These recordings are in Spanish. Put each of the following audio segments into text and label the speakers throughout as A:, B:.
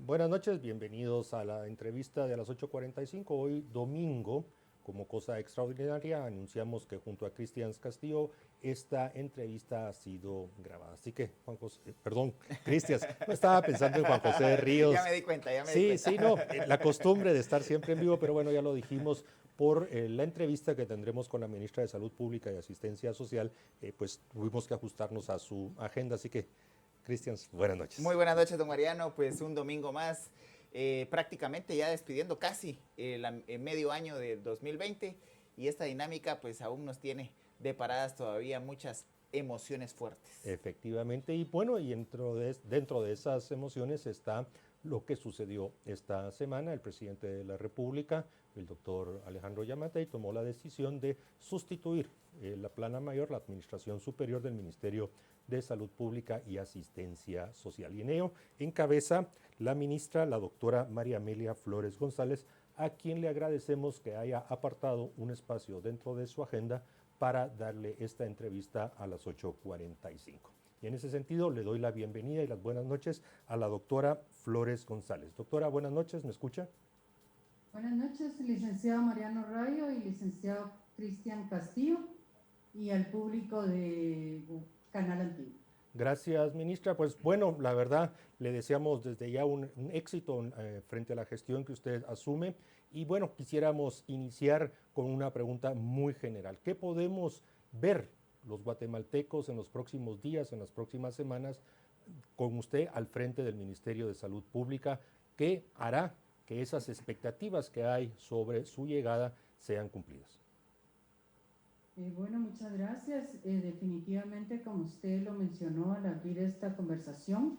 A: Buenas noches, bienvenidos a la entrevista de las 8:45. Hoy domingo, como cosa extraordinaria, anunciamos que junto a Cristian Castillo esta entrevista ha sido grabada. Así que, Cristian, no estaba pensando en Juan José
B: Ya
A: Ríos.
B: me di cuenta,
A: Sí, no, la costumbre de estar siempre en vivo, pero bueno, ya lo dijimos por la entrevista que tendremos con la ministra de Salud Pública y Asistencia Social, pues tuvimos que ajustarnos a su agenda, así que, Cristian, buenas
B: Muy
A: noches.
B: buenas noches, don Mariano. Pues un domingo más, prácticamente ya despidiendo casi el medio año de 2020 y esta dinámica pues aún nos tiene deparadas todavía muchas emociones fuertes.
A: Efectivamente, y bueno, y dentro de esas emociones está lo que sucedió esta semana. El presidente de la República, el doctor Alejandro Yamatei, tomó la decisión de sustituir la plana mayor, la administración superior del Ministerio de Salud Pública y Asistencia Social. Y en ello encabeza la ministra, la doctora María Amelia Flores González, a quien le agradecemos que haya apartado un espacio dentro de su agenda para darle esta entrevista a las 8:45. Y en ese sentido le doy la bienvenida y las buenas noches a la doctora Flores González. Doctora, buenas noches, ¿me escucha?
C: Buenas noches, licenciado Mariano Rayo y licenciado Cristian Castillo y al público de Canal Antiguo.
A: Gracias, ministra. Pues bueno, la verdad, le deseamos desde ya un éxito frente a la gestión que usted asume. Y bueno, quisiéramos iniciar con una pregunta muy general. ¿Qué podemos ver los guatemaltecos en los próximos días, en las próximas semanas, con usted al frente del Ministerio de Salud Pública? ¿Qué hará que esas expectativas que hay sobre su llegada sean cumplidas?
C: Bueno, muchas gracias. Definitivamente, como usted lo mencionó al abrir esta conversación,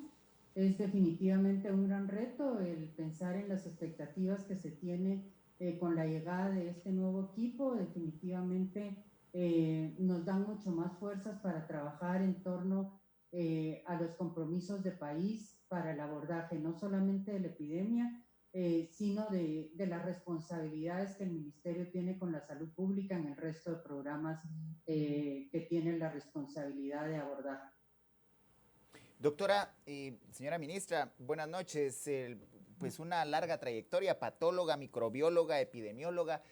C: es definitivamente un gran reto el pensar en las expectativas que se tiene con la llegada de este nuevo equipo. Definitivamente nos dan mucho más fuerzas para trabajar en torno a los compromisos de país para el abordaje no solamente de la epidemia, sino de las responsabilidades que el Ministerio tiene con la salud pública en el resto de programas que tienen la responsabilidad de abordar.
B: Doctora, señora ministra, buenas noches. Pues una larga trayectoria, patóloga, microbióloga, epidemióloga.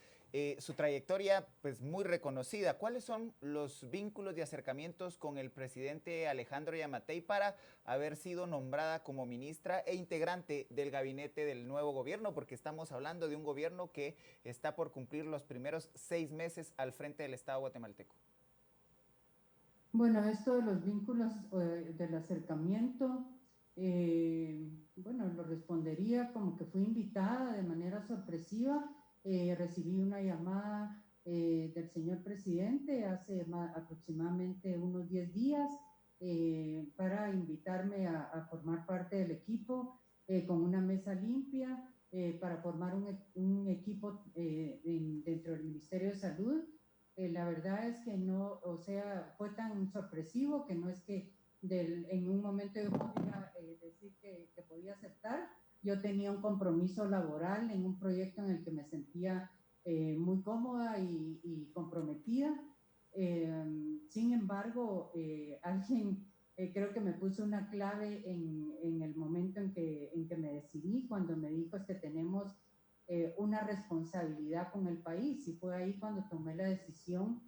B: Su trayectoria pues muy reconocida. ¿Cuáles son los vínculos y acercamientos con el presidente Alejandro Yamatei para haber sido nombrada como ministra e integrante del gabinete del nuevo gobierno? Porque estamos hablando de un gobierno que está por cumplir los primeros 6 meses al frente del Estado guatemalteco.
C: Bueno, esto de los vínculos del acercamiento, bueno, lo respondería como que fui invitada de manera sorpresiva. Recibí una llamada del señor presidente hace aproximadamente unos 10 días para invitarme a formar parte del equipo con una mesa limpia para formar un equipo dentro del Ministerio de Salud. La verdad es que no, o sea, fue tan sorpresivo que no es que en un momento yo podía decir que podía aceptar. Yo tenía un compromiso laboral en un proyecto en el que me sentía muy cómoda y comprometida. Sin embargo, alguien creo que me puso una clave en el momento en que me decidí, cuando me dijo es que tenemos una responsabilidad con el país, y fue ahí cuando tomé la decisión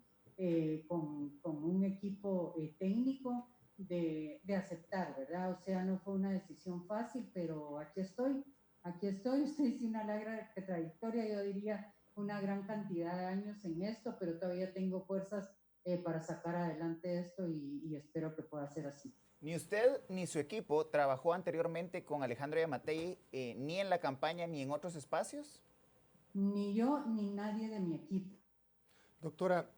C: con un equipo técnico de aceptar, ¿verdad? O sea, no fue una decisión fácil, pero aquí estoy, usted dice una larga trayectoria, yo diría una gran cantidad de años en esto, pero todavía tengo fuerzas para sacar adelante esto y espero que pueda ser así.
B: Ni usted ni su equipo trabajó anteriormente con Alejandro Yamatei, ni en la campaña ni en otros espacios.
C: Ni yo ni nadie de mi equipo.
A: Doctora,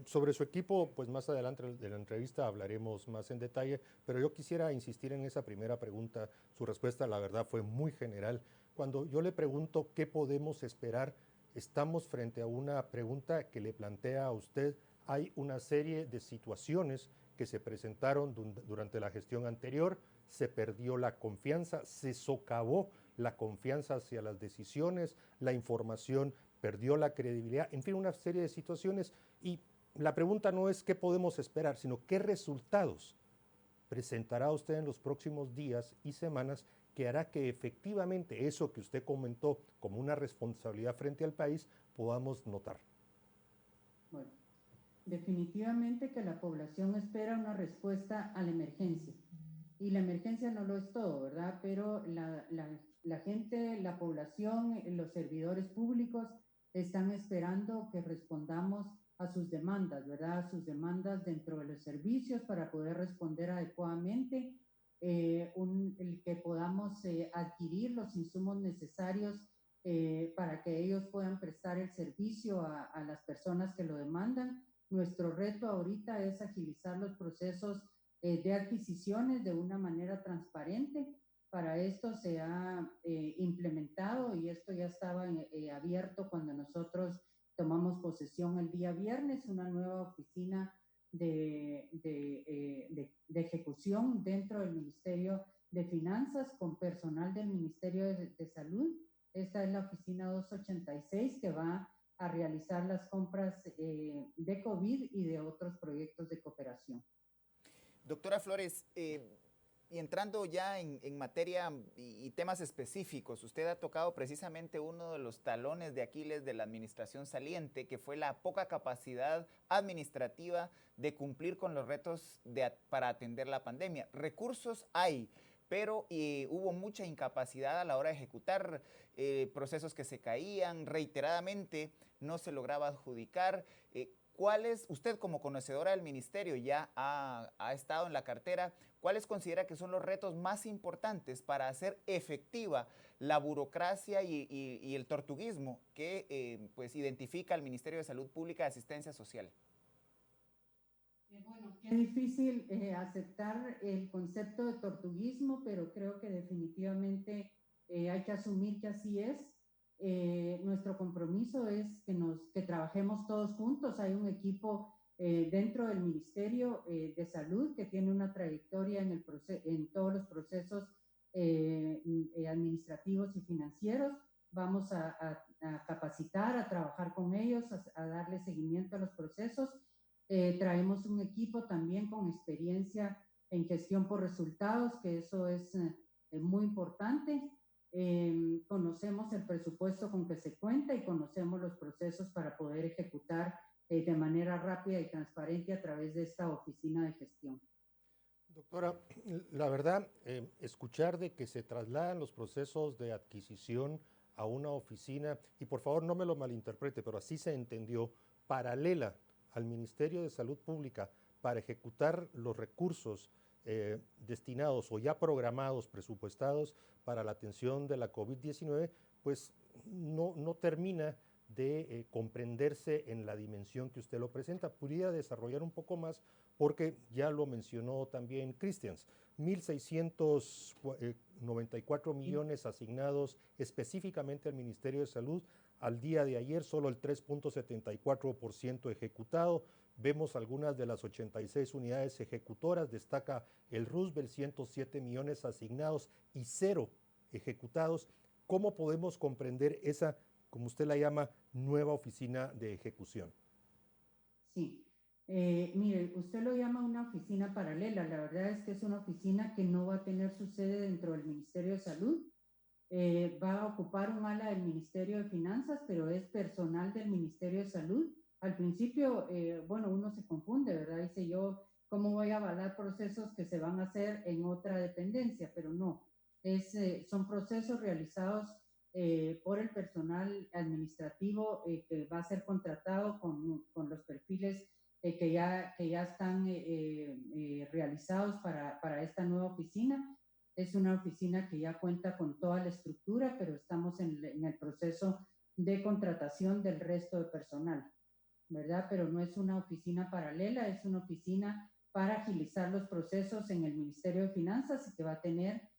A: sobre su equipo, pues más adelante de la entrevista hablaremos más en detalle, pero yo quisiera insistir en esa primera pregunta. Su respuesta, la verdad, fue muy general. Cuando yo le pregunto qué podemos esperar, estamos frente a una pregunta que le plantea a usted. Hay una serie de situaciones que se presentaron durante la gestión anterior, se perdió la confianza, se socavó la confianza hacia las decisiones, la información perdió la credibilidad, en fin, una serie de situaciones. Y la pregunta no es qué podemos esperar, sino qué resultados presentará usted en los próximos días y semanas que hará que efectivamente eso que usted comentó como una responsabilidad frente al país podamos notar?
C: Bueno, definitivamente que la población espera una respuesta a la emergencia. Y la emergencia no lo es todo, ¿verdad? Pero la gente, la población, los servidores públicos están esperando que respondamos a sus demandas, ¿verdad? A sus demandas dentro de los servicios para poder responder adecuadamente, el que podamos adquirir los insumos necesarios para que ellos puedan prestar el servicio a las personas que lo demandan. Nuestro reto ahorita es agilizar los procesos de adquisiciones de una manera transparente. Para esto se ha implementado, y esto ya estaba abierto cuando nosotros tomamos posesión el día viernes, una nueva oficina de ejecución dentro del Ministerio de Finanzas con personal del Ministerio de Salud. Esta es la oficina 286 que va a realizar las compras de COVID y de otros proyectos de cooperación.
B: Doctora Flores, y entrando ya en materia y temas específicos, usted ha tocado precisamente uno de los talones de Aquiles de la administración saliente, que fue la poca capacidad administrativa de cumplir con los retos para atender la pandemia. Recursos hay, pero hubo mucha incapacidad a la hora de ejecutar procesos que se caían reiteradamente, no se lograba adjudicar. ¿Cuáles, usted como conocedora del ministerio ya ha estado en la cartera, cuáles considera que son los retos más importantes para hacer efectiva la burocracia y el tortuguismo que pues identifica el Ministerio de Salud Pública y Asistencia Social?
C: Bueno, qué difícil aceptar el concepto de tortuguismo, pero creo que definitivamente hay que asumir que así es. Nuestro compromiso es que trabajemos todos juntos. Hay un equipo dentro del Ministerio de Salud que tiene una trayectoria en todos los procesos administrativos y financieros. Vamos a capacitar, a trabajar con ellos, a darle seguimiento a los procesos. Traemos un equipo también con experiencia en gestión por resultados, que eso es muy importante. Conocemos el presupuesto con que se cuenta y conocemos los procesos para poder ejecutar de manera rápida y transparente a través de esta oficina de gestión.
A: Doctora, la verdad, escuchar de que se trasladan los procesos de adquisición a una oficina, y por favor no me lo malinterprete, pero así se entendió, paralela al Ministerio de Salud Pública para ejecutar los recursos destinados o ya programados, presupuestados para la atención de la COVID-19, pues no termina de comprenderse en la dimensión que usted lo presenta. Podría desarrollar un poco más, porque ya lo mencionó también Christians, 1.694 millones asignados específicamente al Ministerio de Salud. Al día de ayer solo el 3.74% ejecutado. Vemos algunas de las 86 unidades ejecutoras, destaca el Roosevelt, 107 millones asignados y 0 ejecutados. ¿Cómo podemos comprender esa, como usted la llama, nueva oficina de ejecución?
C: Sí, mire, usted lo llama una oficina paralela. La verdad es que es una oficina que no va a tener su sede dentro del Ministerio de Salud. Va a ocupar un ala del Ministerio de Finanzas, pero es personal del Ministerio de Salud. Al principio, bueno, uno se confunde, ¿verdad? Dice yo, ¿cómo voy a avalar procesos que se van a hacer en otra dependencia? Pero no, son procesos realizados por el personal administrativo que va a ser contratado con los perfiles que ya están realizados para esta nueva oficina. Es una oficina que ya cuenta con toda la estructura, pero estamos en el proceso de contratación del resto de personal, ¿verdad? Pero no es una oficina paralela, es una oficina para agilizar los procesos en el Ministerio de Finanzas y que va a tener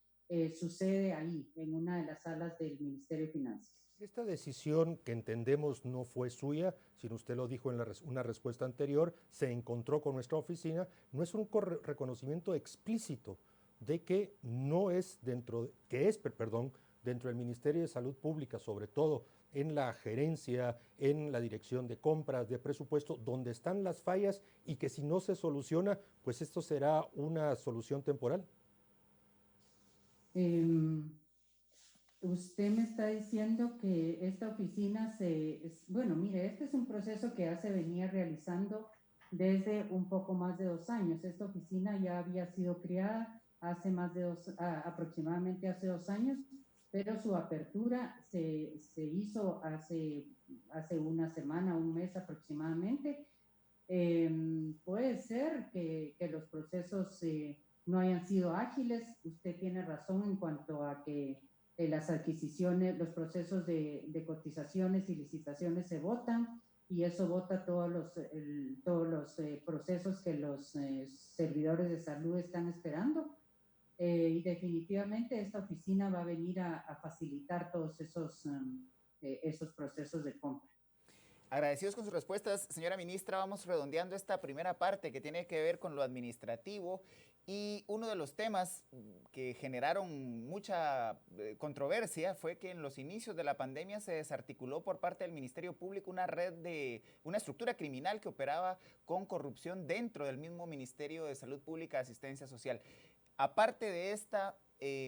C: su sede ahí, en una de las salas del Ministerio de Finanzas.
A: Esta decisión, que entendemos no fue suya, sino usted lo dijo en una respuesta anterior, se encontró con nuestra oficina, no es un reconocimiento explícito de que no es dentro del Ministerio de Salud Pública, sobre todo en la gerencia, en la dirección de compras, de presupuesto, donde están las fallas y que si no se soluciona, pues esto será una solución temporal?
C: Usted me está diciendo que esta oficina bueno, mire, este es un proceso que ya se venía realizando desde un poco más de 2 años. Esta oficina ya había sido creada hace aproximadamente hace 2 años, pero su apertura se hizo hace una semana, un mes aproximadamente. Puede ser que los procesos no hayan sido ágiles. Usted tiene razón en cuanto a que las adquisiciones, los procesos de cotizaciones y licitaciones se votan y eso vota todos los procesos que los servidores de salud están esperando. Y definitivamente esta oficina va a venir a facilitar todos esos procesos de compra.
B: Agradecidos con sus respuestas, señora ministra. Vamos redondeando esta primera parte que tiene que ver con lo administrativo, y uno de los temas que generaron mucha controversia fue que en los inicios de la pandemia se desarticuló por parte del Ministerio Público una una estructura criminal que operaba con corrupción dentro del mismo Ministerio de Salud Pública y Asistencia Social. Aparte de esta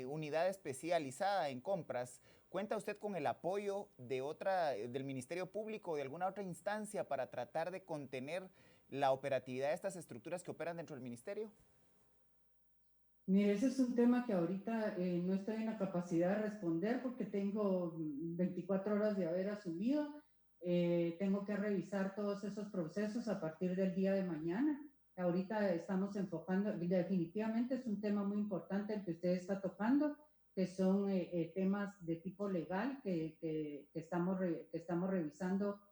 B: unidad especializada en compras, ¿cuenta usted con el apoyo del Ministerio Público o de alguna otra instancia para tratar de contener la operatividad de estas estructuras que operan dentro del ministerio?
C: Mire, ese es un tema que ahorita no estoy en la capacidad de responder porque tengo 24 horas de haber asumido. Tengo que revisar todos esos procesos a partir del día de mañana. Ahorita estamos enfocando, definitivamente es un tema muy importante el que usted está tocando, que son temas de tipo legal que estamos revisando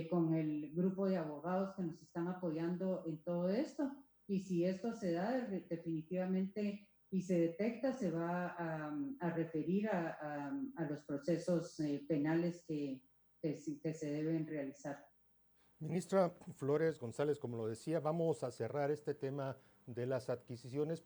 C: con el grupo de abogados que nos están apoyando en todo esto. Y si esto se da, definitivamente, y se detecta, se va a referir a los procesos penales que se deben realizar.
A: Ministra Flores González, como lo decía, vamos a cerrar este tema de las adquisiciones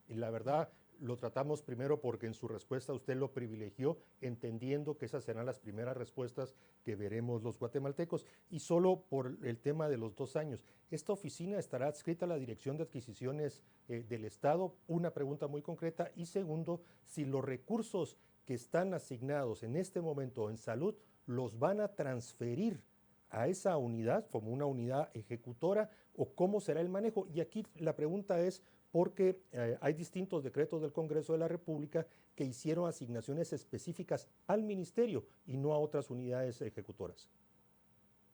A: y la verdad lo tratamos primero porque en su respuesta usted lo privilegió, entendiendo que esas serán las primeras respuestas que veremos los guatemaltecos, y solo por el tema de los 2 años. ¿Esta oficina estará adscrita a la Dirección de Adquisiciones del Estado? Una pregunta muy concreta. Y segundo, si los recursos que están asignados en este momento en salud los van a transferir a esa unidad como una unidad ejecutora, o cómo será el manejo. Y aquí la pregunta es porque hay distintos decretos del Congreso de la República que hicieron asignaciones específicas al ministerio y no a otras unidades ejecutoras.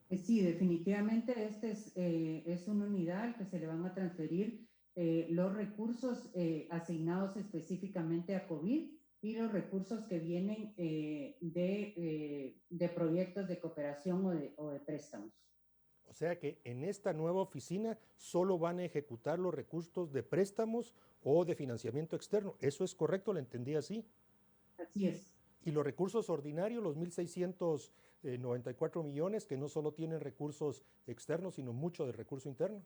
C: Sí, definitivamente es una unidad al que se le van a transferir los recursos asignados específicamente a COVID y los recursos que vienen de proyectos de cooperación o de préstamos.
A: O sea que en esta nueva oficina solo van a ejecutar los recursos de préstamos o de financiamiento externo. ¿Eso es correcto? ¿Lo entendí así?
C: Así es.
A: Y los recursos ordinarios, los 1.694 millones, que no solo tienen recursos externos, sino mucho de recurso interno.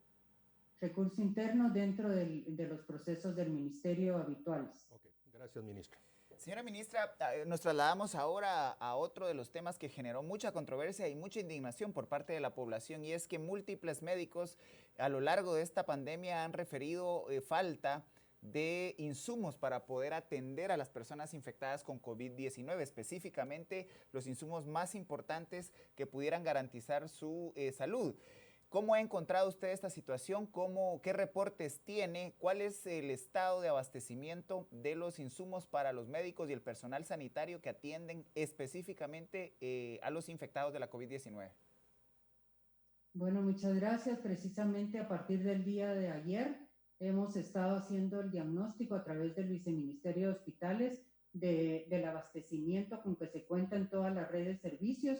C: Recurso interno dentro de los procesos del ministerio habituales.
A: Okay. Gracias, ministra.
B: Señora ministra, nos trasladamos ahora a otro de los temas que generó mucha controversia y mucha indignación por parte de la población, y es que múltiples médicos a lo largo de esta pandemia han referido falta de insumos para poder atender a las personas infectadas con COVID-19, específicamente los insumos más importantes que pudieran garantizar su salud. ¿Cómo ha encontrado usted esta situación? ¿Qué reportes tiene? ¿Cuál es el estado de abastecimiento de los insumos para los médicos y el personal sanitario que atienden específicamente a los infectados de la COVID-19?
C: Bueno, muchas gracias. Precisamente a partir del día de ayer hemos estado haciendo el diagnóstico a través del Viceministerio de Hospitales del abastecimiento con que se cuenta en todas las redes de servicios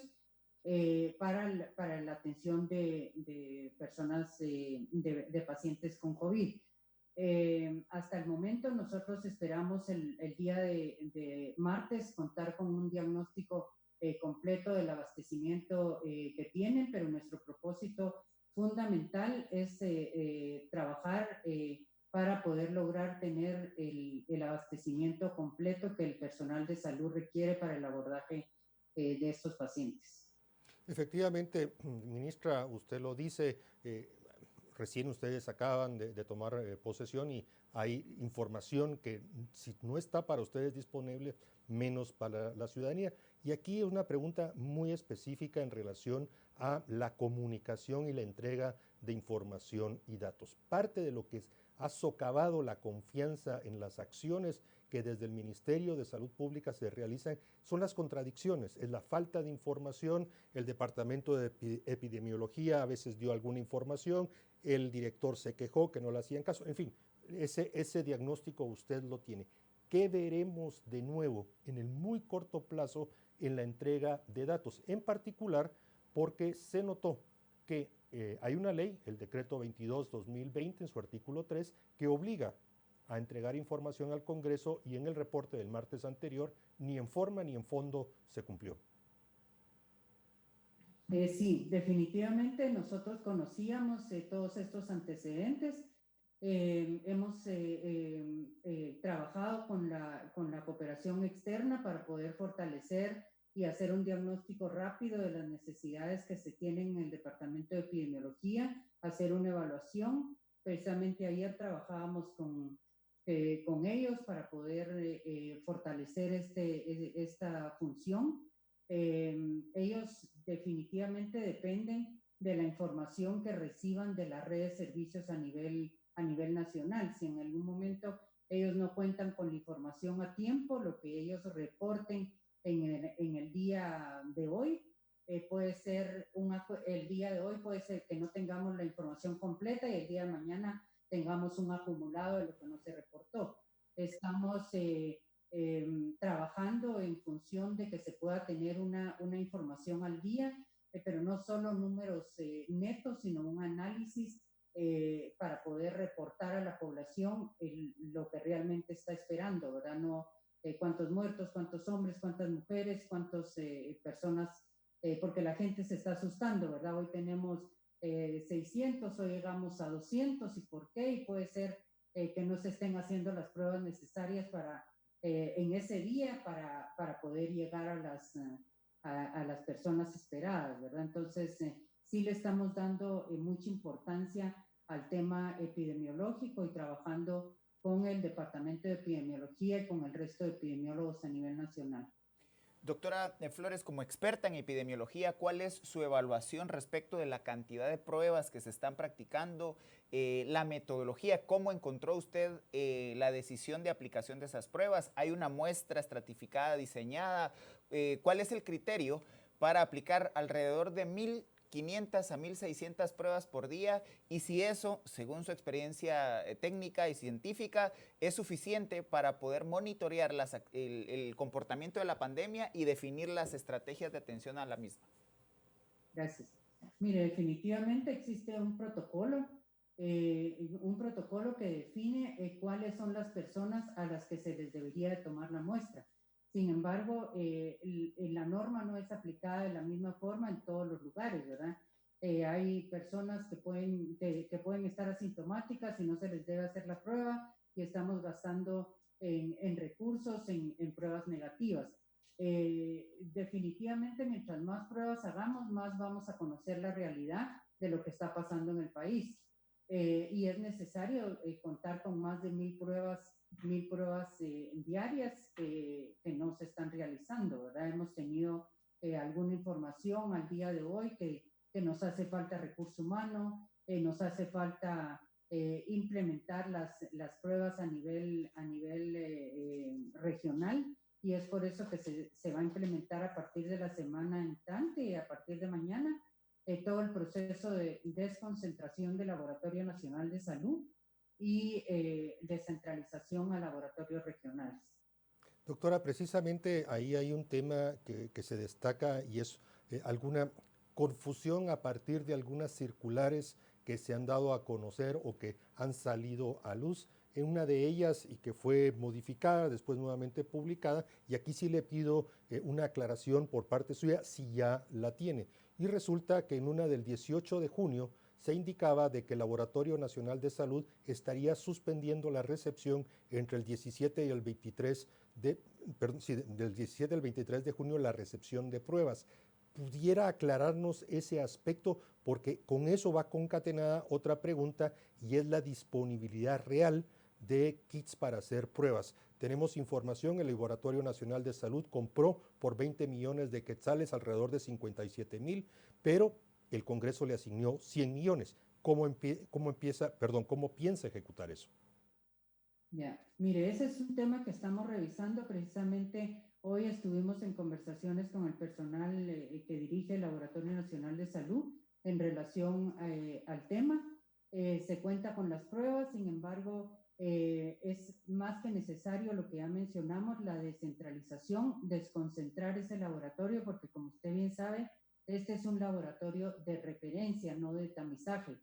C: para la atención de personas, de pacientes con COVID. Hasta el momento nosotros esperamos el día de martes contar con un diagnóstico completo del abastecimiento que tienen, pero nuestro propósito fundamental es trabajar para poder lograr tener el abastecimiento completo que el personal de salud requiere para el abordaje de estos pacientes.
A: Efectivamente, ministra, usted lo dice, recién ustedes acaban de tomar posesión y hay información que si no está para ustedes disponible, menos para la ciudadanía. Y aquí una pregunta muy específica en relación a la comunicación y la entrega de información y datos. Parte de lo que ha socavado la confianza en las acciones que desde el Ministerio de Salud Pública se realizan son las contradicciones, es la falta de información. El Departamento de Epidemiología a veces dio alguna información, el director se quejó que no le hacían caso, en fin, ese diagnóstico usted lo tiene. ¿Qué veremos de nuevo en el muy corto plazo en la entrega de datos? En particular, porque se notó que hay una ley, el decreto 22-2020, en su artículo 3, que obliga a entregar información al Congreso y en el reporte del martes anterior, ni en forma ni en fondo se cumplió.
C: Sí, definitivamente nosotros conocíamos todos estos antecedentes. Hemos trabajado con la cooperación externa para poder fortalecer y hacer un diagnóstico rápido de las necesidades que se tienen en el Departamento de Epidemiología, hacer una evaluación. Precisamente ayer trabajábamos con ellos para poder fortalecer esta función. Ellos definitivamente dependen de la información que reciban de la red de servicios a nivel nacional. Si en algún momento ellos no cuentan con la información a tiempo, lo que ellos reporten en el día de hoy, puede ser el día de hoy puede ser que no tengamos la información completa y el día de mañana tengamos un acumulado de lo que no se reportó. Estamos trabajando en función de que se pueda tener una información al día, pero no solo números netos, sino un análisis para poder reportar a la población lo que realmente está esperando, ¿verdad? No cuántos muertos, cuántos hombres, cuántas mujeres, cuántas personas, porque la gente se está asustando, ¿verdad? Hoy tenemos 600, hoy llegamos a 200, ¿y por qué? Y puede ser que no se estén haciendo las pruebas necesarias para en ese día para poder llegar a las personas esperadas, ¿verdad? Entonces, sí le estamos dando mucha importancia al tema epidemiológico y trabajando con el Departamento de Epidemiología y con el resto de epidemiólogos a nivel nacional.
B: Doctora Flores, como experta en epidemiología, ¿cuál es su evaluación respecto de la cantidad de pruebas que se están practicando, la metodología? ¿Cómo encontró usted la decisión de aplicación de esas pruebas? ¿Hay una muestra estratificada diseñada? ¿Cuál es el criterio para aplicar alrededor de 1.500 a 1.600 pruebas por día? Y si eso, según su experiencia técnica y científica, es suficiente para poder monitorear el comportamiento de la pandemia y definir las estrategias de atención a la misma.
C: Gracias. Mire, definitivamente existe un protocolo que define cuáles son las personas a las que se les debería de tomar la muestra. Sin embargo, la norma no es aplicada de la misma forma en todos los lugares, ¿verdad? Hay personas que pueden estar asintomáticas y no se les debe hacer la prueba y estamos gastando en recursos, en pruebas negativas. Definitivamente, mientras más pruebas hagamos, más vamos a conocer la realidad de lo que está pasando en el país. Y es necesario contar con más de 1.000 pruebas diarias que no se están realizando, ¿verdad? Hemos tenido alguna información al día de hoy que nos hace falta recurso humano, nos hace falta implementar las pruebas a nivel regional, y es por eso que se va a implementar a partir de la semana entrante, a partir de mañana, todo el proceso de desconcentración del Laboratorio Nacional de Salud y descentralización a laboratorios regionales.
A: Doctora, precisamente ahí hay un tema que se destaca y es alguna confusión a partir de algunas circulares que se han dado a conocer o que han salido a luz. En una de ellas y que fue modificada, después nuevamente publicada, y aquí sí le pido una aclaración por parte suya si ya la tiene. Y resulta que en una del 18 de junio se indicaba de que el Laboratorio Nacional de Salud estaría suspendiendo la recepción entre el 17 y el 23 del 17 al 23 de junio, la recepción de pruebas. ¿Pudiera aclararnos ese aspecto? Porque con eso va concatenada otra pregunta, y es la disponibilidad real de kits para hacer pruebas. Tenemos información, el Laboratorio Nacional de Salud compró por 20 millones de quetzales, alrededor de 57,000, pero el Congreso le asignó 100 millones. ¿Cómo piensa ejecutar eso?
C: Ya, mire, ese es un tema que estamos revisando. Precisamente hoy estuvimos en conversaciones con el personal que dirige el Laboratorio Nacional de Salud en relación al tema. Se cuenta con las pruebas, sin embargo, es más que necesario lo que ya mencionamos, la descentralización, desconcentrar ese laboratorio, porque como usted bien sabe, este es un laboratorio de referencia, no de tamizaje.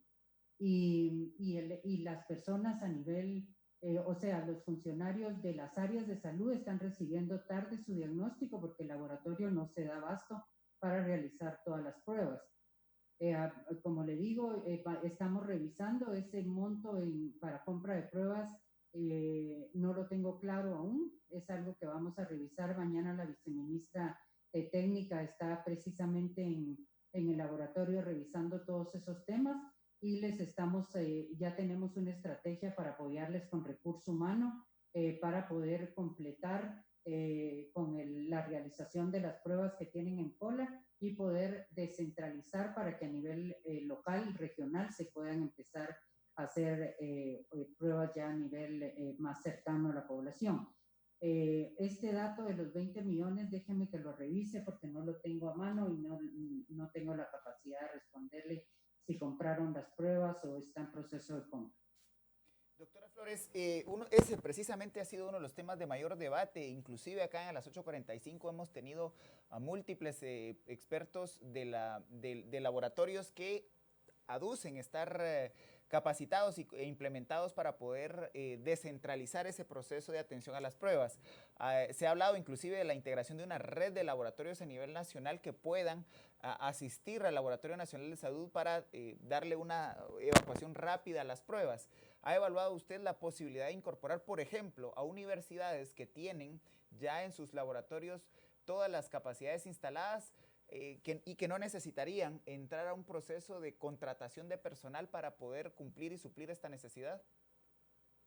C: Y las personas a nivel, o sea, los funcionarios de las áreas de salud están recibiendo tarde su diagnóstico porque el laboratorio no se da abasto para realizar todas las pruebas. Como le digo, estamos revisando ese monto para compra de pruebas. No lo tengo claro aún, es algo que vamos a revisar mañana. La viceministra técnica está precisamente en el laboratorio revisando todos esos temas, y ya tenemos una estrategia para apoyarles con recurso humano para poder completar con la realización de las pruebas que tienen en cola, y poder descentralizar para que a nivel local, regional, se puedan empezar a hacer pruebas ya a nivel más cercano a la población. Este dato de los 20 millones, déjeme que lo revise porque no lo tengo a mano y no tengo la capacidad de responderle si compraron las pruebas o está en proceso de compra.
B: Doctora Flores, ese precisamente ha sido uno de los temas de mayor debate. Inclusive acá en las 8:45 hemos tenido a múltiples expertos de laboratorios que aducen estar capacitados e implementados para poder descentralizar ese proceso de atención a las pruebas. Se ha hablado inclusive de la integración de una red de laboratorios a nivel nacional que puedan asistir al Laboratorio Nacional de Salud para darle una evacuación rápida a las pruebas. ¿Ha evaluado usted la posibilidad de incorporar, por ejemplo, a universidades que tienen ya en sus laboratorios todas las capacidades instaladas y que no necesitarían entrar a un proceso de contratación de personal para poder cumplir y suplir esta necesidad?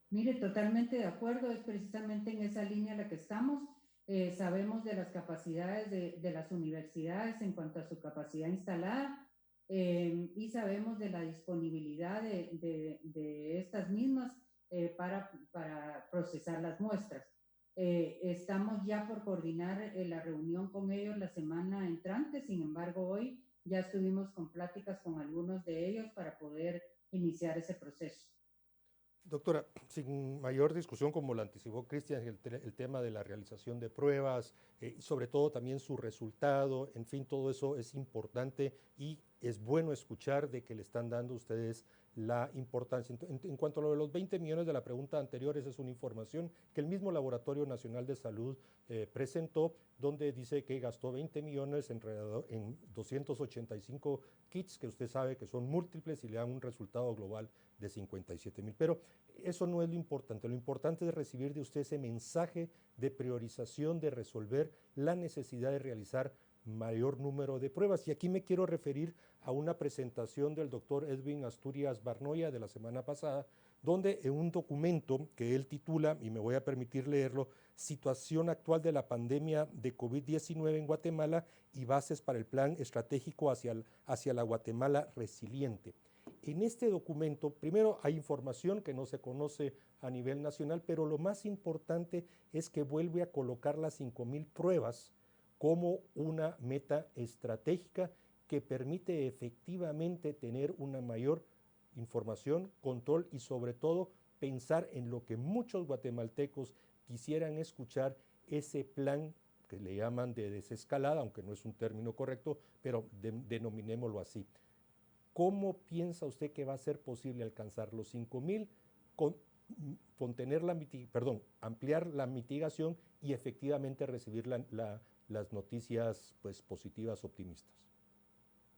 C: Mire, totalmente de acuerdo, es precisamente en esa línea en la que estamos. Sabemos de las capacidades de las universidades en cuanto a su capacidad instalada, y sabemos de la disponibilidad de estas mismas para procesar las muestras. Estamos ya por coordinar la reunión con ellos la semana entrante. Sin embargo, hoy ya estuvimos con pláticas con algunos de ellos para poder iniciar ese proceso.
A: Doctora, sin mayor discusión, como lo anticipó Cristian, el tema de la realización de pruebas, sobre todo también su resultado, en fin, todo eso es importante y es bueno escuchar de que le están dando ustedes la importancia. En cuanto a lo de los 20 millones de la pregunta anterior, esa es una información que el mismo Laboratorio Nacional de Salud presentó, donde dice que gastó 20 millones en 285 kits, que usted sabe que son múltiples y le dan un resultado global de 57,000. Pero eso no es lo importante es recibir de usted ese mensaje de priorización, de resolver la necesidad de realizar mayor número de pruebas. Y aquí me quiero referir a una presentación del doctor Edwin Asturias Barnoya de la semana pasada, donde en un documento que él titula, y me voy a permitir leerlo, Situación actual de la pandemia de COVID-19 en Guatemala y bases para el plan estratégico hacia la Guatemala resiliente. En este documento, primero, hay información que no se conoce a nivel nacional, pero lo más importante es que vuelve a colocar las 5,000 pruebas como una meta estratégica que permite efectivamente tener una mayor información, control y sobre todo pensar en lo que muchos guatemaltecos quisieran escuchar, ese plan que le llaman de desescalada, aunque no es un término correcto, pero denominémoslo así. ¿Cómo piensa usted que va a ser posible alcanzar los 5,000 ampliar la mitigación y efectivamente recibir las noticias pues, positivas, optimistas?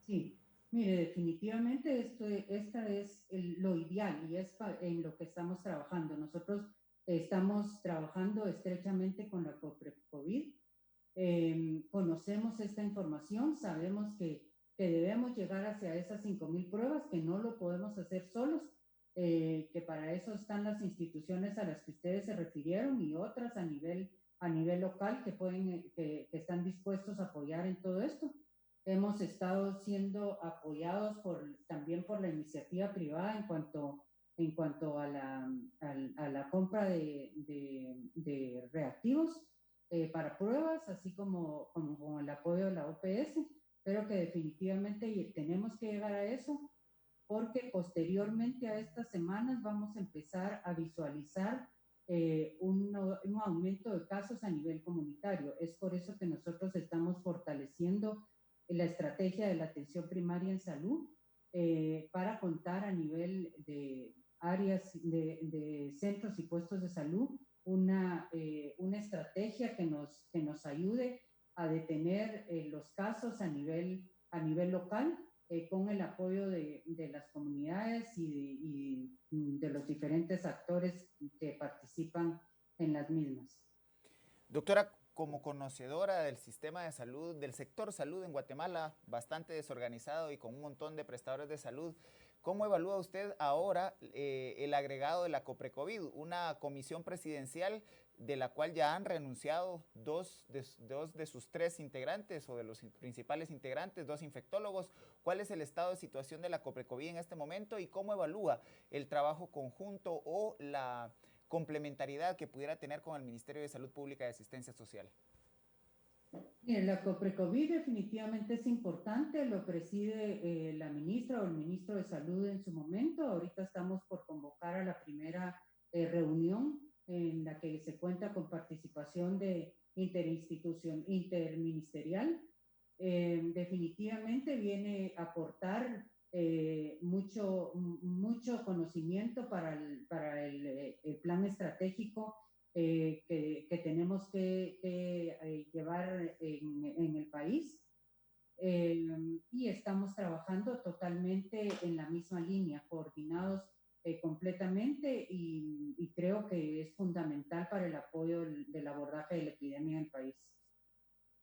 C: Sí, Mire, definitivamente esta es lo ideal y es en lo que estamos trabajando. Nosotros estamos trabajando estrechamente con la COVID. Conocemos esta información, sabemos que debemos llegar hacia esas 5.000 pruebas, que no lo podemos hacer solos, que para eso están las instituciones a las que ustedes se refirieron y otras a nivel local que están dispuestos a apoyar en todo esto. Hemos estado siendo apoyados también por la iniciativa privada en cuanto a la compra de reactivos para pruebas, así como el apoyo de la OPS, pero que definitivamente tenemos que llegar a eso porque posteriormente a estas semanas vamos a empezar a visualizar un aumento de casos a nivel comunitario. Es por eso que nosotros estamos fortaleciendo la estrategia de la atención primaria en salud para contar a nivel de áreas de centros y puestos de salud una estrategia que nos ayude a detener los casos a nivel local con el apoyo de las comunidades y de los diferentes actores que participan en las mismas.
B: Doctora, como conocedora del sistema de salud, del sector salud en Guatemala, bastante desorganizado y con un montón de prestadores de salud, ¿cómo evalúa usted ahora el agregado de la COPRECOVID, una comisión presidencial de la cual ya han renunciado dos de sus tres integrantes o de los principales integrantes, 2 infectólogos? ¿Cuál es el estado de situación de la COPRECOVID en este momento y cómo evalúa el trabajo conjunto o la complementariedad que pudiera tener con el Ministerio de Salud Pública y Asistencia Social?
C: Bien, la COPRECOVID definitivamente es importante, lo preside la ministra o el ministro de Salud en su momento. Ahorita estamos por convocar a la primera reunión en la que se cuenta con participación de interministerial. Definitivamente viene a aportar mucho conocimiento para el plan estratégico que tenemos que llevar en el país. Y estamos trabajando totalmente en la misma línea, coordinados completamente y creo que es fundamental para el apoyo del abordaje de la epidemia en el país.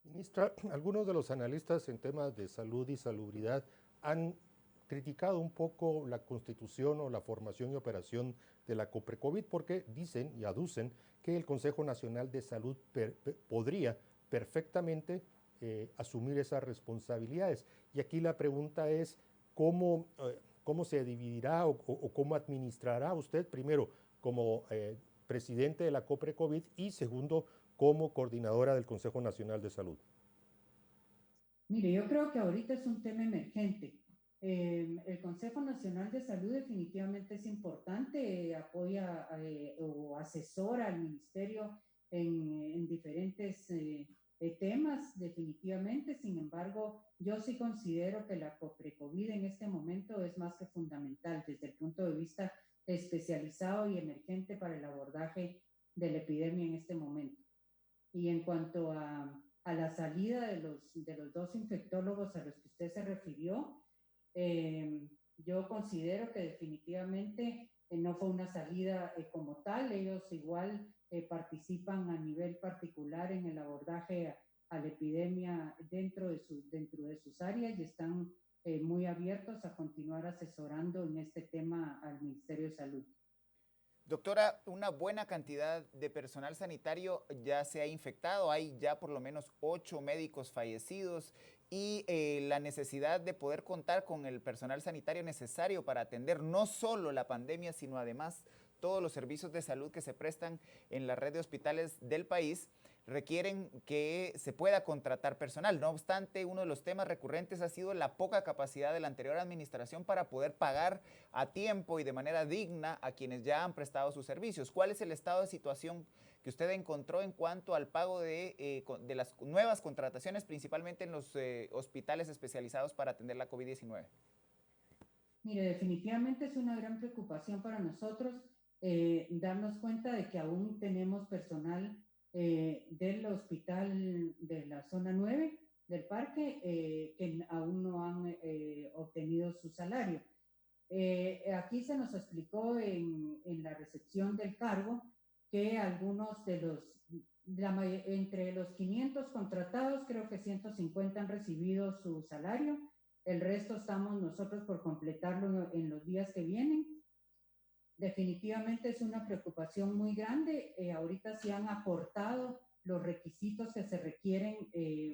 A: Ministra, algunos de los analistas en temas de salud y salubridad han criticado un poco la constitución o la formación y operación de la COPRECOVID porque dicen y aducen que el Consejo Nacional de Salud podría perfectamente asumir esas responsabilidades. Y aquí la pregunta es, ¿cómo se dividirá o cómo administrará usted, primero, como presidente de la COPRECOVID y segundo, como coordinadora del Consejo Nacional de Salud?
C: Mire, yo creo que ahorita es un tema emergente. El Consejo Nacional de Salud definitivamente es importante, apoya o asesora al ministerio en diferentes temas, definitivamente. Sin embargo, yo sí considero que la COPRECOVID en este momento es más que fundamental desde el punto de vista especializado y emergente para el abordaje de la epidemia en este momento. Y en cuanto a la salida de los 2 infectólogos a los que usted se refirió, yo considero que definitivamente no fue una salida como tal. Ellos igual participan a nivel particular en el abordaje a la epidemia dentro de sus áreas y están muy abiertos a continuar asesorando en este tema al Ministerio de Salud.
B: Doctora, una buena cantidad de personal sanitario ya se ha infectado, hay ya por lo menos 8 médicos fallecidos y la necesidad de poder contar con el personal sanitario necesario para atender no solo la pandemia, sino además todos los servicios de salud que se prestan en la red de hospitales del país, requieren que se pueda contratar personal. No obstante, uno de los temas recurrentes ha sido la poca capacidad de la anterior administración para poder pagar a tiempo y de manera digna a quienes ya han prestado sus servicios. ¿Cuál es el estado de situación que usted encontró en cuanto al pago de las nuevas contrataciones, principalmente en los hospitales especializados para atender la COVID-19?
C: Mire, definitivamente es una gran preocupación para nosotros darnos cuenta de que aún tenemos personal del hospital de la zona 9 del parque que aún no han obtenido su salario. Aquí se nos explicó en la recepción del cargo que algunos de entre los 500 contratados, creo que 150 han recibido su salario. El resto estamos nosotros por completarlo en los días que vienen. Definitivamente es una preocupación muy grande. Ahorita se han aportado los requisitos que se requieren,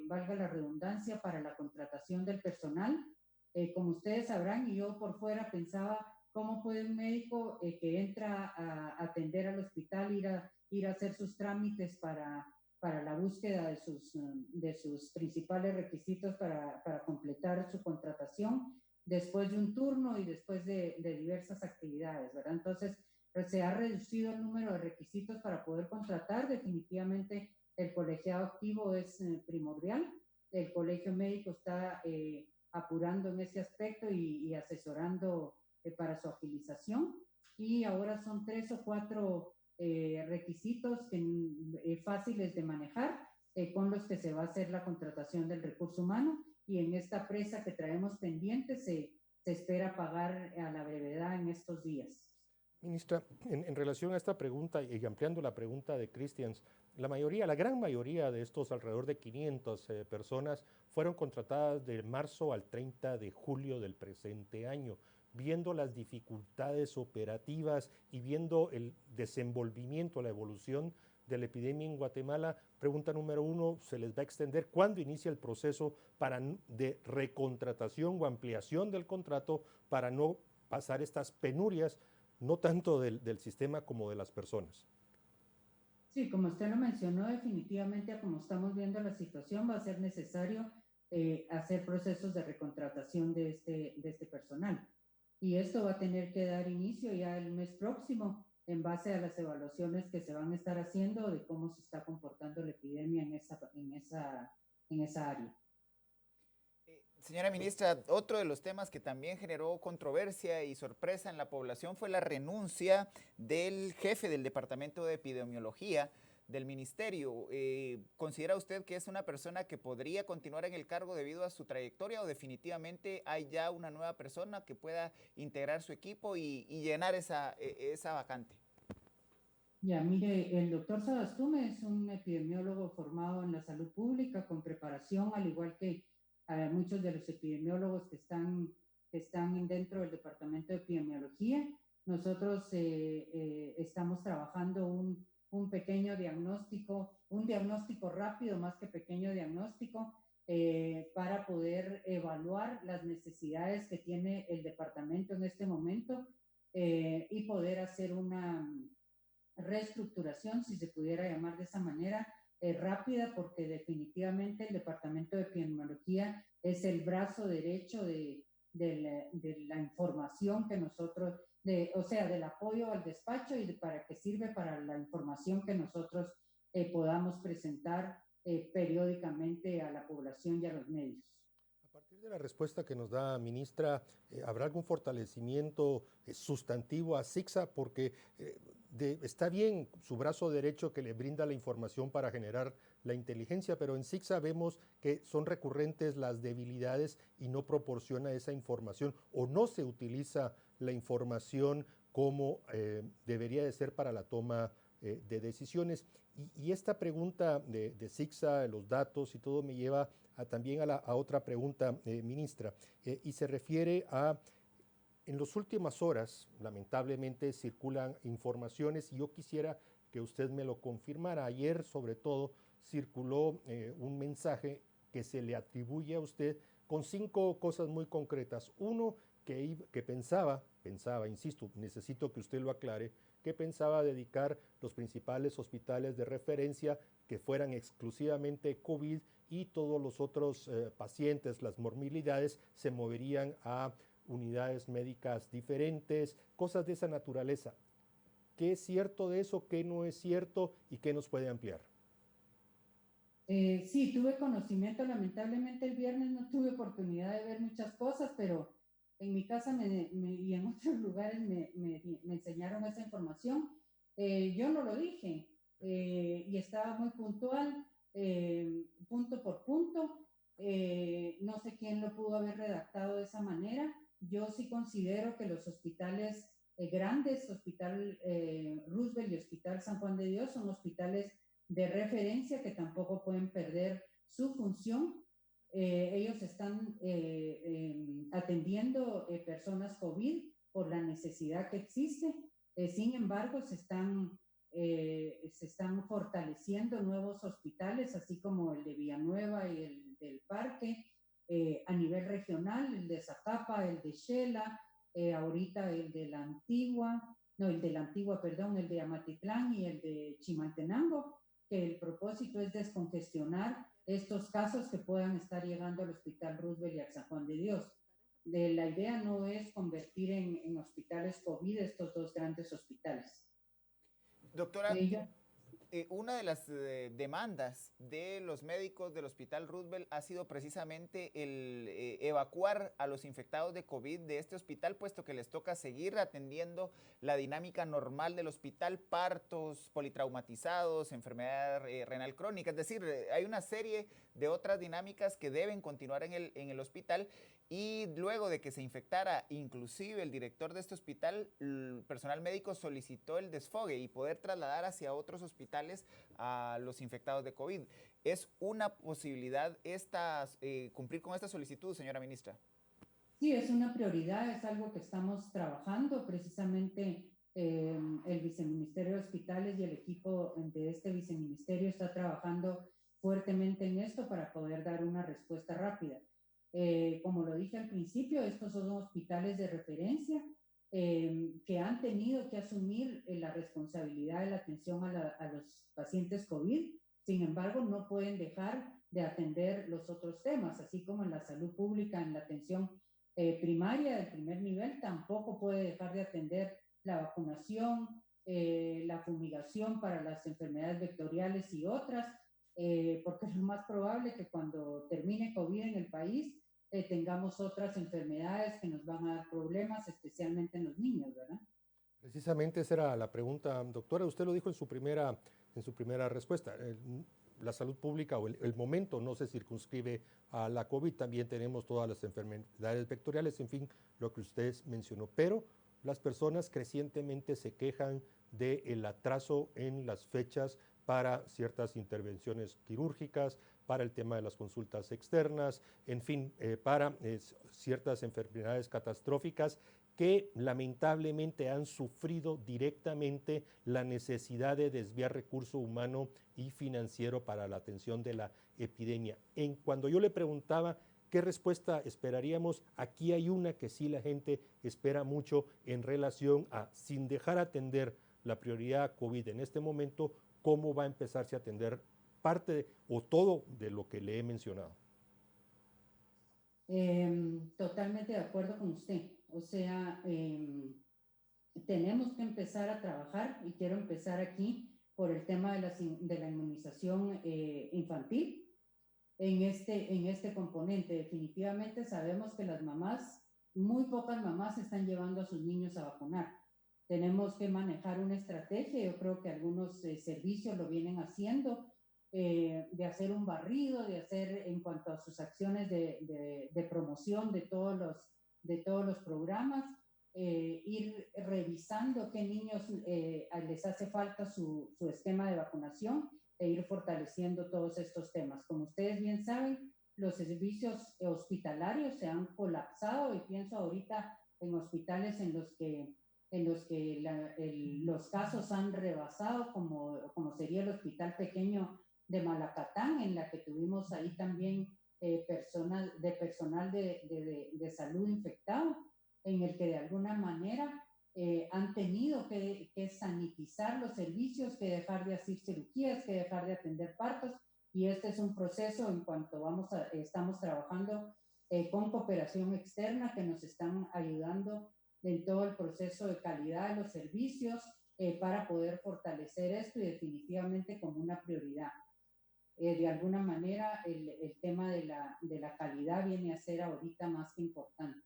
C: valga la redundancia, para la contratación del personal. Como ustedes sabrán, y yo por fuera pensaba, ¿cómo puede un médico que entra a atender al hospital ir a hacer sus trámites para la búsqueda de sus principales requisitos para completar su contratación después de un turno y después de diversas actividades, ¿verdad? Entonces, se ha reducido el número de requisitos para poder contratar. Definitivamente el colegiado activo es primordial. El colegio médico está apurando en ese aspecto y asesorando para su agilización. Y ahora son 3 o 4 requisitos fáciles de manejar con los que se va a hacer la contratación del recurso humano, y en esta presa que traemos pendiente se espera pagar a la brevedad en estos días.
A: Ministra, en relación a esta pregunta y ampliando la pregunta de Christians, la gran mayoría de estos alrededor de 500 personas fueron contratadas de marzo al 30 de julio del presente año. Viendo las dificultades operativas y viendo el desenvolvimiento, la evolución de la epidemia en Guatemala, pregunta número 1, ¿se les va a extender cuándo inicia el proceso de recontratación o ampliación del contrato para no pasar estas penurias, no tanto del sistema como de las personas?
C: Sí, como usted lo mencionó, definitivamente, como estamos viendo la situación, va a ser necesario hacer procesos de recontratación de este personal. Y esto va a tener que dar inicio ya el mes próximo en base a las evaluaciones que se van a estar haciendo de cómo se está comportando la epidemia en esa área.
B: Señora ministra, otro de los temas que también generó controversia y sorpresa en la población fue la renuncia del jefe del Departamento de Epidemiología del Ministerio. ¿Considera usted que es una persona que podría continuar en el cargo debido a su trayectoria, o definitivamente hay ya una nueva persona que pueda integrar su equipo y llenar esa vacante?
C: Ya, mire, el doctor Sadastume es un epidemiólogo formado en la salud pública con preparación, al igual que muchos de los epidemiólogos que están dentro del Departamento de Epidemiología. Nosotros estamos trabajando un pequeño diagnóstico, un diagnóstico rápido más que pequeño diagnóstico, para poder evaluar las necesidades que tiene el departamento en este momento y poder hacer una reestructuración, si se pudiera llamar de esa manera, rápida, porque definitivamente el Departamento de Epidemiología es el brazo derecho de la información que nosotros, o sea, del apoyo al despacho y para qué sirve para la información que nosotros podamos presentar periódicamente a la población y a los medios.
A: A partir de la respuesta que nos da, ministra, ¿habrá algún fortalecimiento sustantivo a CICSA? Porque está bien su brazo derecho que le brinda la información para generar la inteligencia, pero en CICSA vemos que son recurrentes las debilidades y no proporciona esa información, o no se utiliza la información como debería de ser para la toma de decisiones. Y esta pregunta de CICSA, los datos y todo, me lleva también a otra pregunta, ministra, y se refiere a, en las últimas horas, lamentablemente circulan informaciones, y yo quisiera que usted me lo confirmara. Ayer, sobre todo, circuló un mensaje que se le atribuye a usted con 5 cosas muy concretas. Uno, que pensaba, insisto, necesito que usted lo aclare, que pensaba dedicar los principales hospitales de referencia que fueran exclusivamente COVID, y todos los otros pacientes, las morbilidades, se moverían a unidades médicas diferentes, cosas de esa naturaleza. ¿Qué es cierto de eso? ¿Qué no es cierto? ¿Y qué nos puede ampliar?
C: Sí, tuve conocimiento. Lamentablemente el viernes no tuve oportunidad de ver muchas cosas, pero en mi casa y en otros lugares me enseñaron esa información. Yo no lo dije y estaba muy puntual, punto por punto. no sé quién lo pudo haber redactado de esa manera. Yo sí considero que los hospitales grandes, Hospital Roosevelt y Hospital San Juan de Dios, son hospitales de referencia que tampoco pueden perder su función. Ellos están atendiendo personas COVID por la necesidad que existe. Sin embargo, se están fortaleciendo nuevos hospitales, así como el de Villanueva y el del Parque, a nivel regional, el de Zacapa, el de Xela, ahorita el de la Antigua, no, el de la Antigua, perdón, el de Amatitlán y el de Chimaltenango, que el propósito es descongestionar estos casos que puedan estar llegando al Hospital Roosevelt y a San Juan de Dios. La idea no es convertir en hospitales COVID estos dos grandes hospitales.
B: Doctora, una de las demandas de los médicos del Hospital Roosevelt ha sido precisamente el evacuar a los infectados de COVID de este hospital, puesto que les toca seguir atendiendo la dinámica normal del hospital, partos, politraumatizados, enfermedad renal crónica. Es decir, hay una serie de otras dinámicas que deben continuar en el hospital. Y luego de que se infectara inclusive el director de este hospital, el personal médico solicitó el desfogue y poder trasladar hacia otros hospitales a los infectados de COVID. ¿Es una posibilidad cumplir con esta solicitud, señora ministra?
C: Sí, es una prioridad, es algo que estamos trabajando. Precisamente el Viceministerio de Hospitales y el equipo de este viceministerio está trabajando fuertemente en esto para poder dar una respuesta rápida. Como lo dije al principio, estos son hospitales de referencia que han tenido que asumir la responsabilidad de la atención a los pacientes COVID. Sin embargo, no pueden dejar de atender los otros temas, así como en la salud pública, en la atención primaria del primer nivel, tampoco puede dejar de atender la vacunación, la fumigación para las enfermedades vectoriales y otras, porque es lo más probable que cuando termine COVID en el país tengamos otras enfermedades que nos van a dar problemas, especialmente en los niños, ¿verdad?
A: Precisamente esa era la pregunta, doctora. Usted lo dijo en su primera respuesta. La salud pública o el momento no se circunscribe a la COVID, también tenemos todas las enfermedades vectoriales, en fin, lo que usted mencionó. Pero las personas crecientemente se quejan del atraso en las fechas para ciertas intervenciones quirúrgicas, para el tema de las consultas externas, en fin, para ciertas enfermedades catastróficas que lamentablemente han sufrido directamente la necesidad de desviar recurso humano y financiero para la atención de la epidemia. Cuando yo le preguntaba qué respuesta esperaríamos, aquí hay una que sí la gente espera mucho en relación a, sin dejar atender la prioridad COVID en este momento, cómo va a empezarse a atender parte o todo de lo que le he mencionado.
C: Totalmente de acuerdo con usted. O sea, tenemos que empezar a trabajar y quiero empezar aquí por el tema de la inmunización infantil en este componente. Definitivamente sabemos que las mamás, muy pocas mamás están llevando a sus niños a vacunar. Tenemos que manejar una estrategia, yo creo que algunos servicios lo vienen haciendo, de hacer un barrido, de hacer en cuanto a sus acciones de promoción de todos los programas, ir revisando qué niños les hace falta su esquema de vacunación e ir fortaleciendo todos estos temas. Como ustedes bien saben, los servicios hospitalarios se han colapsado y pienso ahorita en hospitales en los que los casos han rebasado, como sería el hospital pequeño de Malacatán, en la que tuvimos ahí también personal de salud infectado, en el que de alguna manera han tenido que sanitizar los servicios, que dejar de hacer cirugías, que dejar de atender partos, y este es un proceso en cuanto estamos trabajando con cooperación externa que nos están ayudando en todo el proceso de calidad de los servicios para poder fortalecer esto y definitivamente como una prioridad. De alguna manera el tema de la calidad viene a ser ahorita más que importante.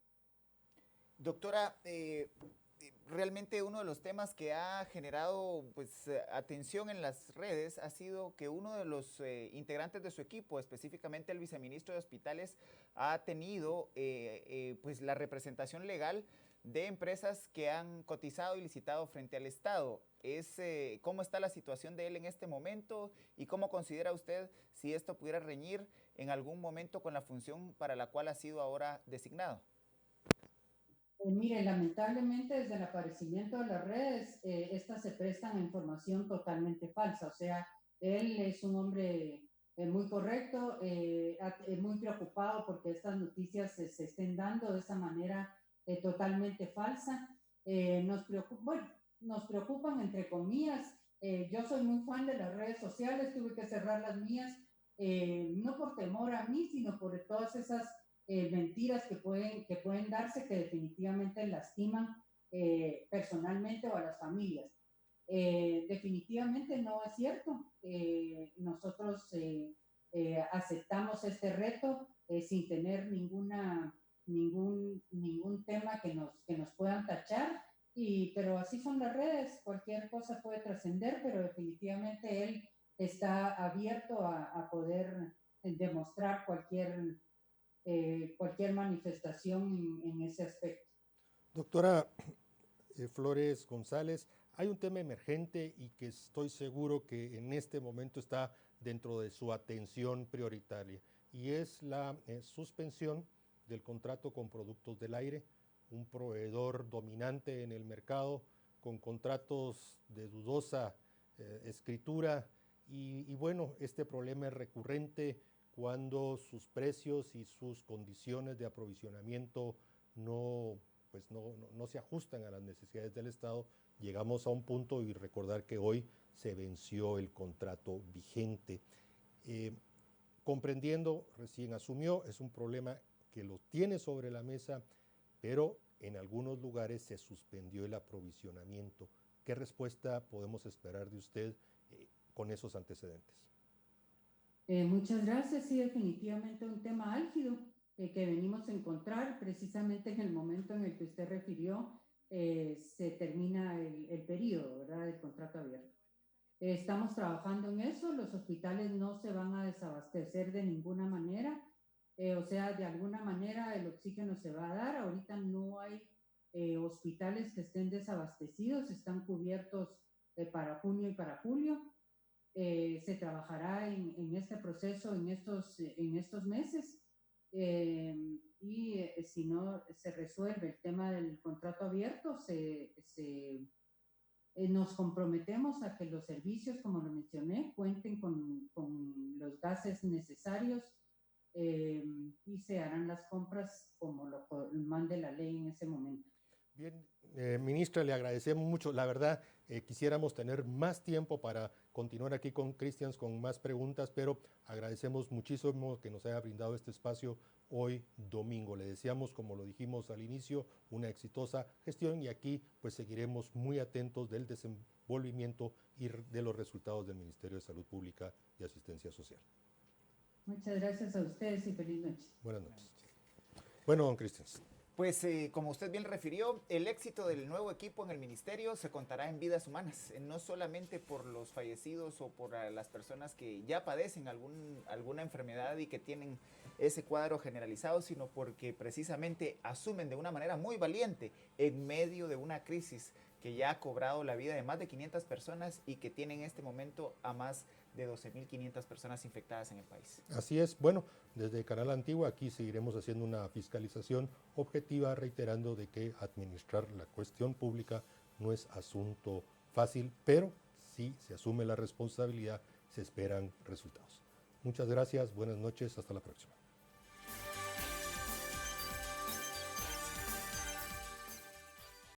B: Doctora, realmente uno de los temas que ha generado pues atención en las redes ha sido que uno de los integrantes de su equipo, específicamente el viceministro de Hospitales, ha tenido pues la representación legal de empresas que han cotizado y licitado frente al Estado. ¿Cómo está la situación de él en este momento y cómo considera usted si esto pudiera reñir en algún momento con la función para la cual ha sido ahora designado?
C: Mire, lamentablemente desde el aparecimiento de las redes, estas se prestan a información totalmente falsa. O sea, él es un hombre muy correcto, muy preocupado porque estas noticias se estén dando de esa manera totalmente falsa. Nos preocupan entre comillas. Yo soy muy fan de las redes sociales, tuve que cerrar las mías, no por temor a mí, sino por todas esas mentiras que pueden darse que definitivamente lastiman personalmente o a las familias. Definitivamente no es cierto. Nosotros aceptamos este reto sin tener ningún tema que nos puedan tachar, pero así son las redes, cualquier cosa puede trascender, pero definitivamente él está abierto a poder demostrar cualquier manifestación en ese aspecto.
A: Doctora Flores González, hay un tema emergente y que estoy seguro que en este momento está dentro de su atención prioritaria, y es la suspensión del contrato con Productos del Aire, un proveedor dominante en el mercado con contratos de dudosa escritura, y bueno, este problema es recurrente cuando sus precios y sus condiciones de aprovisionamiento no se ajustan a las necesidades del Estado. Llegamos a un punto, y recordar que hoy se venció el contrato vigente. Comprendiendo, recién asumió, es un problema que lo tiene sobre la mesa, pero en algunos lugares se suspendió el aprovisionamiento. ¿Qué respuesta podemos esperar de usted con esos antecedentes?
C: Muchas gracias. Sí, definitivamente un tema álgido que venimos a encontrar precisamente en el momento en el que usted refirió, se termina el periodo, ¿verdad?, del contrato abierto. Estamos trabajando en eso. Los hospitales no se van a desabastecer de ninguna manera. O sea, de alguna manera el oxígeno se va a dar. Ahorita no hay hospitales que estén desabastecidos, están cubiertos para junio y para julio. Se trabajará en este proceso en estos meses, y si no se resuelve el tema del contrato abierto, nos comprometemos a que los servicios, como lo mencioné, cuenten con los gases necesarios, y se harán las compras como lo mande la ley en ese momento.
A: Bien, ministra, le agradecemos mucho. La verdad, quisiéramos tener más tiempo para continuar aquí con Christians con más preguntas, pero agradecemos muchísimo que nos haya brindado este espacio hoy domingo. Le deseamos, como lo dijimos al inicio, una exitosa gestión, y aquí pues seguiremos muy atentos del desenvolvimiento y de los resultados del Ministerio de Salud Pública y Asistencia Social.
C: Muchas gracias a ustedes y feliz noche.
A: Buenas noches. Bueno, don Christians.
B: Pues como usted bien refirió, el éxito del nuevo equipo en el ministerio se contará en vidas humanas, no solamente por los fallecidos o por las personas que ya padecen alguna enfermedad y que tienen ese cuadro generalizado, sino porque precisamente asumen de una manera muy valiente en medio de una crisis que ya ha cobrado la vida de más de 500 personas y que tiene en este momento a más de 12.500 personas infectadas en el país.
A: Así es. Bueno, desde Canal Antigua aquí seguiremos haciendo una fiscalización objetiva, reiterando de que administrar la cuestión pública no es asunto fácil, pero si se asume la responsabilidad, se esperan resultados. Muchas gracias, buenas noches, hasta la próxima.